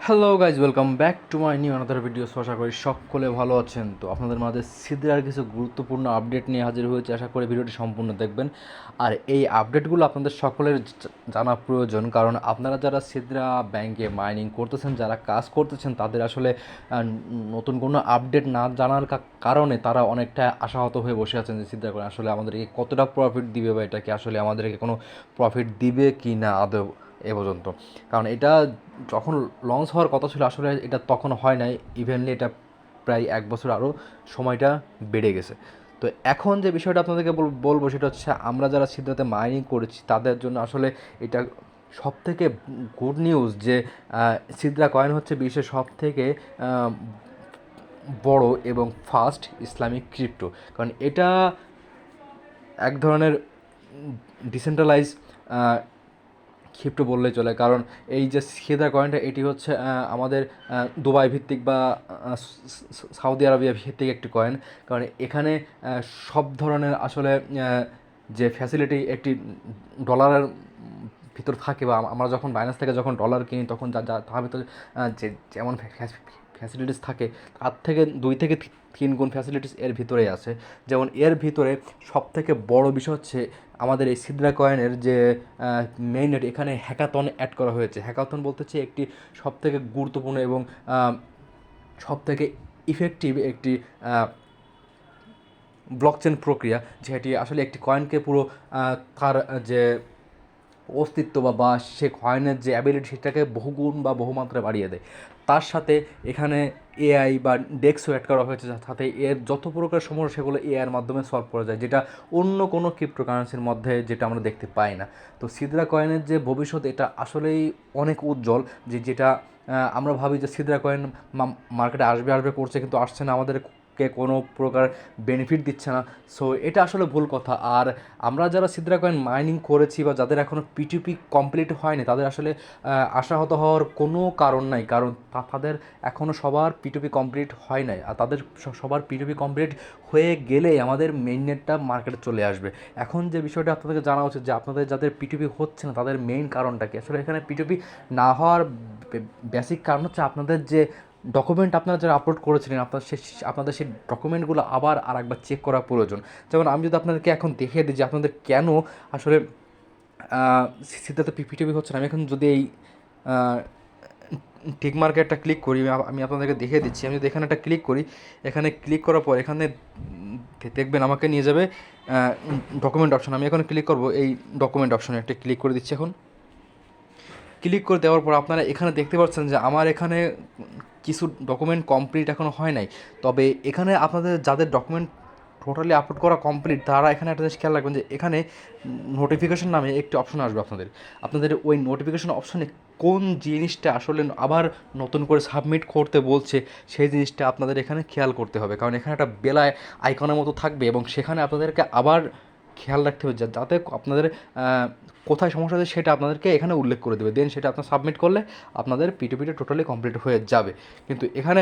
Hello guys, welcome back to my new another video. আশা করি সকলে ভালো আছেন। তো আপনাদের মাঝে সিদ্রার কিছু গুরুত্বপূর্ণ আপডেট নিয়ে হাজির হয়েছে। আশা করি ভিডিওটি সম্পূর্ণ দেখবেন। আর এই আপডেটগুলো আপনাদের সকলের জানা প্রয়োজন, কারণ আপনারা যারা সিদ্রা ব্যাংকে মাইনিং করতেছেন, যারা কাজ করতেছেন, তাদের আসলে নতুন কোনো আপডেট না জানার কারণে তারা অনেকটা আশাহত হয়ে বসে আছেন যে সিদ্রা করে আসলে আমাদেরকে কতটা প্রফিট দিবে, বা এটাকে আসলে আমাদেরকে কোনো প্রফিট দিবে কি না আদৌ এ পর্যন্ত। কারণ এটা যখন লঞ্চ হওয়ার কথা ছিল আসলে এটা তখন হয় নাই। ইভেনলি এটা প্রায় 1 বছর আরও সময়টা বেড়ে গেছে। তো এখন যে বিষয়টা আপনাদেরকে বলবো সেটা হচ্ছে, আমরা যারা সিদ্ধাতে মাইনিং করেছি তাদের জন্য আসলে এটা সবথেকে গুড নিউজ যে সিদ্রা কয়েন হচ্ছে বিশ্বের সবথেকে বড় এবং ফাস্ট ইসলামিক ক্রিপ্টো। কারণ এটা এক ধরনের ডিসেন্ট্রালাইজ ক্রিপ্টো বললেই চলে। কারণ এই যে সিদ্রা কয়েনটা, এটি হচ্ছে আমাদের দুবাই ভিত্তিক বা সৌদি আরবিয়া ভিত্তিক একটি কয়েন। কারণ এখানে সব ধরনের আসলে যে ফ্যাসিলিটি একটি ডলারের ভিতর থাকে, বা আমরা যখন বাইন্যান্স থেকে যখন ডলার কিনি তখন তার ভিতরে যে যেমন ফ্যাসিলিটিস থাকে, তার থেকে 2 থেকে 3 গুণ ফ্যাসিলিটিস এর ভিতরেই আছে। যেমন এর ভিতরে সবথেকে বড় বিষয় হচ্ছে আমাদের এই সিদ্রা কয়েনের যে মেইননেট, এখানে হ্যাকাথন অ্যাড করা হয়েছে। হ্যাকাথন বলতে হচ্ছে একটি সবথেকে গুরুত্বপূর্ণ এবং সবথেকে ইফেক্টিভ একটি ব্লকচেন প্রক্রিয়া, যেটি আসলে একটি কয়েনকে পুরো তার যে অস্তিত্ব বা সে কয়েনের যে অ্যাবিলিটি সেটাকে বহুগুণ বা বহুমাত্রায় বাড়িয়ে দেয়। তার সাথে এখানে এআই বা ডেক্সও অ্যাড করা হয়েছে, যাতে এর যত প্রকার সমস্যা সেগুলো এআইয়ের মাধ্যমে সলভ করা যায়, যেটা অন্য কোনো ক্রিপ্টোকারেন্সির মধ্যে যেটা আমরা দেখতে পাই না। তো সিদ্রা কয়েনের যে ভবিষ্যৎ, এটা আসলেই অনেক উজ্জ্বল। যেটা আমরা ভাবি যে সিদ্রা কয়েন মার্কেটে আসবে আসবে করছে, কিন্তু আসছে না, আমাদেরকে কোনো প্রকার বেনিফিট দিচ্ছে না। সো এটা আসলে ভুল কথা। আর আমরা যারা সিদ্রা কয়েন মাইনিং করেছি বা যাদের এখনও পিটিপি কমপ্লিট হয়নি, তাদের আসলে আশাহত হওয়ার কোনো কারণ নাই। কারণ তাদের এখনও সবার পিটিপি কমপ্লিট হয় নাই। আর তাদের সবার পিটিপি কমপ্লিট হয়ে গেলেই আমাদের মেইননেটটা মার্কেটে চলে আসবে। এখন যে বিষয়টা আপনাদেরকে জানা উচিত যে আপনাদের যাদের পিটিপি হচ্ছে না তাদের মেইন কারণটা কি। আসলে এখানে পিটিপি না হওয়ার বেসিক কারণ হচ্ছে আপনাদের যে ডকুমেন্ট আপনারা যারা আপলোড করেছিলেন, আপনাদের সেই ডকুমেন্টগুলো আবার আর একবার চেক করা প্রয়োজন। যেমন আমি যদি আপনাদেরকে এখন দেখিয়ে দিই যে আপনাদের কেন আসলে সিদ্ধার্থ পিটিপি হচ্ছে না। আমি এখন যদি এই টিক মার্কেটটা ক্লিক করি, আমি আপনাদেরকে দেখিয়ে দিচ্ছি। আমি যদি এখানে একটা ক্লিক করি, এখানে ক্লিক করার পর এখানে দেখবেন আমাকে নিয়ে যাবে ডকুমেন্ট অপশন। আমি এখন ক্লিক করব এই ডকুমেন্ট অপশনে, একটা ক্লিক করে দিচ্ছি। এখন ক্লিক করে দেওয়ার পর আপনারা এখানে দেখতে পাচ্ছেন যে আমার এখানে কিছু ডকুমেন্ট কমপ্লিট এখনও হয় নাই। তবে এখানে আপনাদের যাদের ডকুমেন্ট টোটালি আপলোড করা কমপ্লিট, তারা এখানে একটা জিনিস খেয়াল রাখবেন যে এখানে নোটিফিকেশন নামে একটি অপশন আসবে আপনাদের। আপনাদের ওই নোটিফিকেশন অপশনে কোন জিনিসটা আসলে আবার নতুন করে সাবমিট করতে বলছে, সেই জিনিসটা আপনাদের এখানে খেয়াল করতে হবে। কারণ এখানে একটা বেলায় আইকনের মতো থাকবে, এবং সেখানে আপনাদেরকে আবার খেয়াল রাখতে হবে যাতে আপনাদের কোথায় সমস্যা আছে সেটা আপনাদেরকে এখানে উল্লেখ করে দেবে। দেন সেটা আপনার সাবমিট করলে আপনাদের পিটিপিটা টোটালি কমপ্লিট হয়ে যাবে। কিন্তু এখানে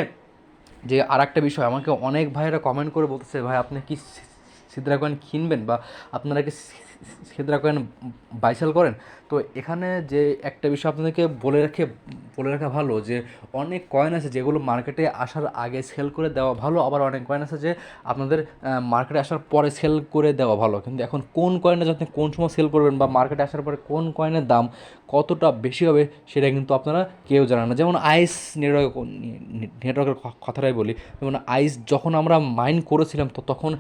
যে আর একটা বিষয়, আমাকে অনেক ভাইয়েরা কমেন্ট করে বলতেছে, ভাই আপনি কি সিদ্রা কয়েন কিনবেন, বা আপনারা কি সিদ্রা কয়েন বাইসেল করেন? তো এখানে যে একটা বিষয় আপনাদেরকে বলে রাখা ভালো, যে অনেক কয়েন আছে যেগুলো মার্কেটে আসার আগে সেল করে দেওয়া ভালো, আবার অনেক কয়েন আছে যে আপনাদের মার্কেটে আসার পরে সেল করে দেওয়া ভালো। কিন্তু এখন কোন কয়েনটা আপনি কোন সময় সেল করবেন, বা মার্কেটে আসার পরে কোন কয়েনের দাম কতটা বেশি হবে, সেটা কিন্তু আপনারা কেউ জানেন না। যেমন আইস নেটওয়ার্কের কথাটাই বলি। যেমন আইস যখন আমরা মাইন করেছিলাম, তো তখন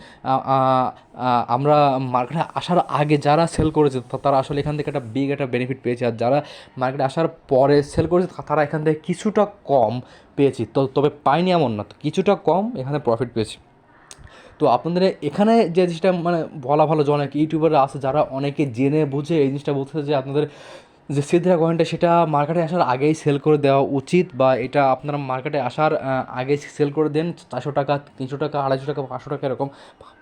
আমরা মার্কেটে আসার আগে যারা সেল করেছে তারা আসলে এখান থেকে একটা বিগ একটা বেনিফিট পেয়েছে। আর যারা মার্কেটে আসার পরে সেল করেছে তারা এখান থেকে কিছুটা কম পেয়েছি, তবে পাইনি এমন না, তো কিছুটা কম এখানে প্রফিট পেয়েছি। তো আপনাদের এখানে যে জিনিসটা মানে বলা ভালো, যে অনেক ইউটিউবাররা আছে যারা অনেকে জেনে বুঝে এই জিনিসটা বলতেছে যে আপনাদের যে সিদ্রা কয়েনটা সেটা মার্কেটে আসার আগেই সেল করে দেওয়া উচিত, বা এটা আপনারা মার্কেটে আসার আগেই সেল করে দেন 400 টাকা, 300 টাকা, 250 টাকা, 500 টাকা এরকম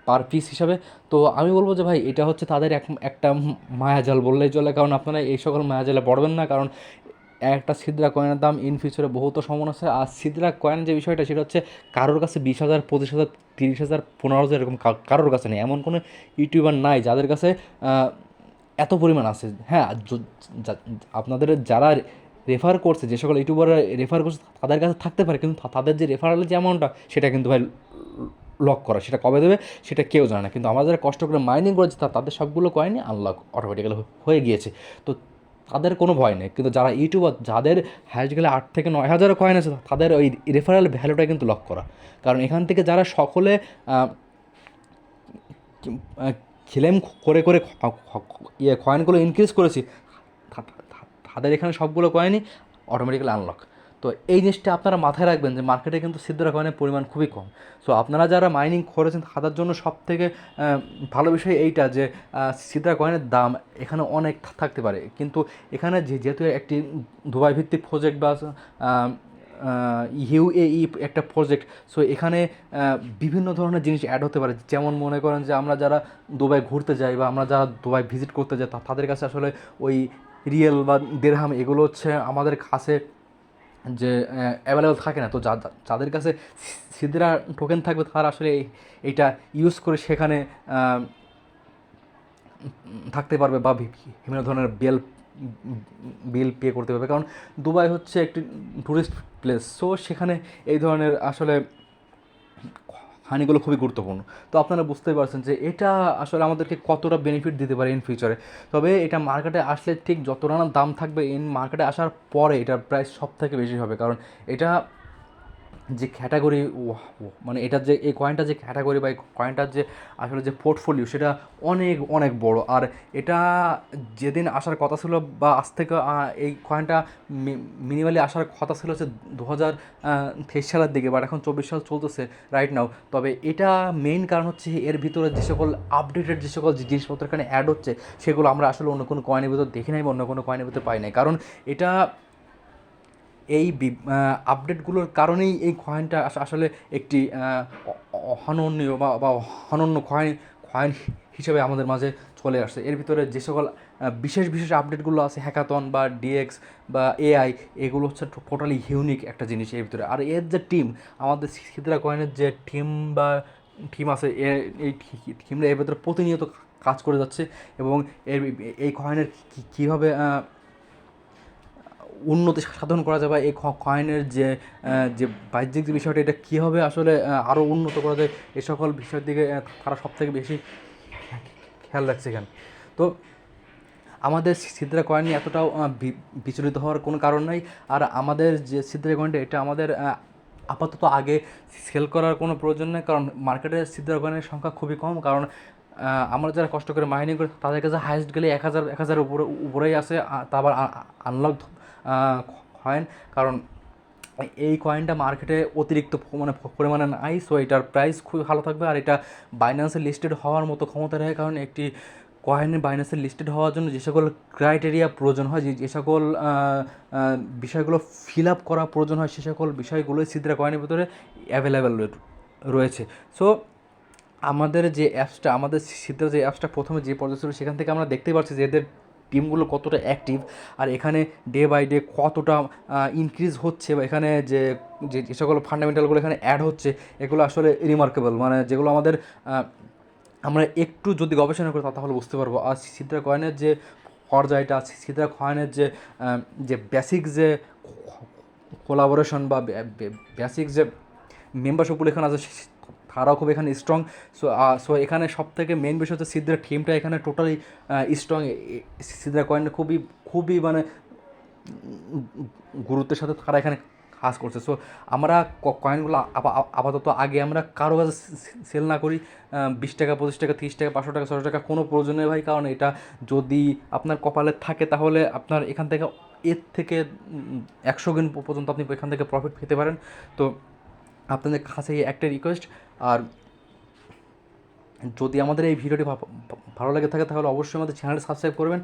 পার পিস হিসাবে। তো আমি বলবো যে ভাই, এটা হচ্ছে তাদের একটা মায়াজাল বললেই চলে। কারণ আপনারা এই সকল মায়াজালে পড়বেন না। কারণ একটা সিদ্রা কয়েনের দাম ইন ফিউচারে বহুত সম্ভাবনা আছে। আর সিদ্রা কয়েন যে বিষয়টা, সেটা হচ্ছে কারোর কাছে 20,000, 25,000, 30,000, 15,000 এরকম কারোর কাছে নেই। এমন কোনো ইউটিউবার নাই যাদের কাছে এত পরিমাণ আছে। হ্যাঁ, আপনাদের যারা রেফার করছে, যে সকল ইউটিউবাররা রেফার করছে তাদের কাছে থাকতে পারে, কিন্তু তাদের যে রেফারেলের যে অ্যামাউন্টটা সেটা কিন্তু ভাই লক করা, সেটা কবে দেবে সেটা কেউ জানে না। কিন্তু আমরা যারা কষ্ট করে মাইনিং করেছি তাদের সবগুলো কয়েনই আনলক অটোমেটিক্যালি হয়ে গিয়েছে, তো তাদের কোনো ভয় নেই। কিন্তু যারা ইউটিউবার, যাদের হাইস্ট গেলে 8 থেকে 9 হাজারও কয়েন আছে, তাদের ওই রেফারেল ভ্যালুটা কিন্তু লক করা। কারণ এখান থেকে যারা সকলে ক্লেম করে করে কয়েনগুলো ইনক্রিজ করেছি, তাদের এখানে সবগুলো কয়েনই অটোমেটিক্যালি আনলক। তো এই জিনিসটা আপনারা মাথায় রাখবেন যে মার্কেটে কিন্তু সিদ্রা কয়েনের পরিমাণ খুবই কম। সো আপনারা যারা মাইনিং করেছেন তাদের জন্য সবথেকে ভালো বিষয় এইটা যে সিদ্রা কয়েনের দাম এখানে অনেক থাকতে পারে, কিন্তু এখানে যেহেতু একটি দুবাই ভিত্তিক প্রজেক্ট বা ইউএই একটা প্রজেক্ট, সো এখানে বিভিন্ন ধরনের জিনিস অ্যাড হতে পারে। যেমন মনে করেন যে আমরা যারা দুবাই ঘুরতে যাই বা আমরা যারা দুবাই ভিজিট করতে যাই তাদের কাছে আসলে ওই রিয়েল বা দেরহাম এগুলো হচ্ছে আমাদের কাছে যে অ্যাভেলেবল থাকে না। তো যাদের কাছে সিদ্রা টোকেন থাকবে তারা আসলে এইটা ইউজ করে সেখানে থাকতে পারবে বা বিভিন্ন ধরনের বিল পে করতে পারবে। কারণ দুবাই হচ্ছে একটি টুরিস্ট প্লেস, সো সেখানে এই ধরনের আসলে হানিগুলো খুবই গুরুত্বপূর্ণ। তো আপনারা বুঝতেই পারছেন যে এটা আসলে আমাদেরকে কতটা বেনিফিট দিতে পারে ইন ফিউচারে। তবে এটা মার্কেটে আসলে ঠিক যতটা না দাম থাকবে, ইন মার্কেটে আসার পরে এটার প্রাইস সব থেকে বেশি হবে। কারণ এটা যে ক্যাটাগরি, মানে এটার যে এই কয়েনটার যে ক্যাটাগরি বা এই কয়েনটার যে আসলে যে পোর্টফোলিও সেটা অনেক অনেক বড়। আর এটা যেদিন আসার কথা ছিল বা আজ থেকে এই কয়েনটা মিনিমালি আসার কথা ছিল হচ্ছে 2023 সালের দিকে, বাট এখন 24 সাল চলতেছে রাইট নাও। তবে এটা মেইন কারণ হচ্ছে এর ভিতরে যে সকল আপডেটেড যে সকল জিনিসপত্র এখানে অ্যাড হচ্ছে সেগুলো আমরা আসলে অন্য কোনো কয়েনের ভিতর দেখি নাই বা অন্য কোনো কয়েনের ভিতর পাই নাই। কারণ এটা এই আপডেটগুলোর কারণেই এই কয়েনটা আসলে একটি অনন্য বা অনন্য কয়েন হিসেবে আমাদের মাঝে চলে আসছে। এর ভিতরে যে সকল বিশেষ বিশেষ আপডেটগুলো আছে, হ্যাকাথন বা ডিএক্স বা এআই, এগুলো হচ্ছে টোটালি ইউনিক একটা জিনিস এর ভিতরে। আর এর যে টিম, আমাদের সিদ্রা কয়েনের যে টিম আছে, এই টিমরা এর ভিতরে প্রতিনিয়ত কাজ করে যাচ্ছে এবং এই কয়েনের কীভাবে উন্নতি সাধন করা যায় বা এই কয়েনের যে যে বাহ্যিক যে বিষয়টা, এটা কীভাবে আসলে আরও উন্নত করা যায়, এ সকল বিষয়ের দিকে তারা সবথেকে বেশি খেয়াল রাখছে এখানে। তো আমাদের সিদ্রা কয়েন নিয়ে এতটাও বিচলিত হওয়ার কোনো কারণ নাই। আর আমাদের যে সিদ্রা কয়েনটা, এটা আমাদের আপাতত আগে সেল করার কোনো প্রয়োজন নেই, কারণ মার্কেটে সিদ্রা কয়েনের সংখ্যা খুবই কম। কারণ আমরা যারা কষ্ট করে মাইনিং করি তাদের কাছে হাইস্ট গেলে 1000 উপরেই আসে, তারপর আনলক কয়েন। কারণ এই কয়েনটা মার্কেটে অতিরিক্ত মানে পরিমাণে নাই, সো এটার প্রাইস খুবই ভালো থাকবে। আর এটা বাইন্যান্সে লিস্টেড হওয়ার মতো ক্ষমতা রাখে, কারণ একটি কয়েনের বাইন্যান্সে লিস্টেড হওয়ার জন্য যে সকল ক্রাইটেরিয়া প্রয়োজন হয়, যে সকল বিষয়গুলো ফিল আপ করা প্রয়োজন হয়, সে সকল বিষয়গুলোই সিদ্রা কয়েনের ভিতরে অ্যাভেলেবেল রয়েছে। সো আমাদের যে অ্যাপসটা, আমাদের সিদ্রা যে অ্যাপসটা প্রথমে যে পর্যায়ে ছিল সেখান থেকে আমরা দেখতেই পাচ্ছি যে এদের টিমগুলো কতটা অ্যাক্টিভ, আর এখানে ডে বাই ডে কতটা ইনক্রিজ হচ্ছে, বা এখানে যে যে সকল ফান্ডামেন্টালগুলো এখানে অ্যাড হচ্ছে এগুলো আসলে রিমার্কেবল। মানে যেগুলো আমাদের আমরা একটু যদি গবেষণা করি তাহলে বুঝতে পারবো। আর সিদ্রা কয়েনের যে পর্যায়টা আছে, সিদ্রা কয়েনের যে যে বেসিক যে কোলাবোরেশন বা বেসিক যে মেম্বারশিপগুলো এখানে আছে তারাও খুব এখানে স্ট্রং। সো এখানে সব থেকে মেন বিষয় হচ্ছে সিদ্রা টিমটা এখানে টোটালি স্ট্রং। সিদ্রা কয়েন খুবই খুবই মানে গুরুত্বের সাথে তারা এখানে কাজ করছে। সো আমরা কয়েনগুলো আপাতত আগে আমরা কারো কাছে সেল না করি। 20 টাকা, 25 টাকা, 30 টাকা, 500 টাকা, 600 টাকা কোনো প্রয়োজন নেই ভাই। কারণ এটা যদি আপনার কপালে থাকে তাহলে আপনার এখান থেকে এর থেকে 100 গুণ পর্যন্ত আপনি এখান থেকে প্রফিট পেতে পারেন। তো আপনাদের কাছে একটা রিকোয়েস্ট, আর যদি আমাদের এই ভিডিওটি ভালো লাগে থাকে তাহলে অবশ্যই আমাদের চ্যানেলটি সাবস্ক্রাইব করবেন।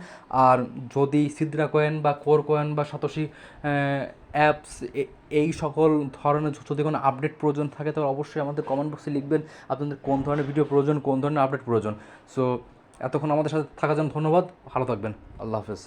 আর যদি সিদ্রা কয়েন বা কোর কয়েন বা সাতোশি অ্যাপস এই সকল ধরনের যদি কোনো আপডেট প্রয়োজন থাকে তাহলে অবশ্যই আমাদের কমেন্ট বক্সে লিখবেন আপনাদের কোন ধরনের ভিডিও প্রয়োজন, কোন ধরনের আপডেট প্রয়োজন। সো এতক্ষণ আমাদের সাথে থাকার জন্য ধন্যবাদ, ভালো থাকবেন, আল্লাহ হাফেজ।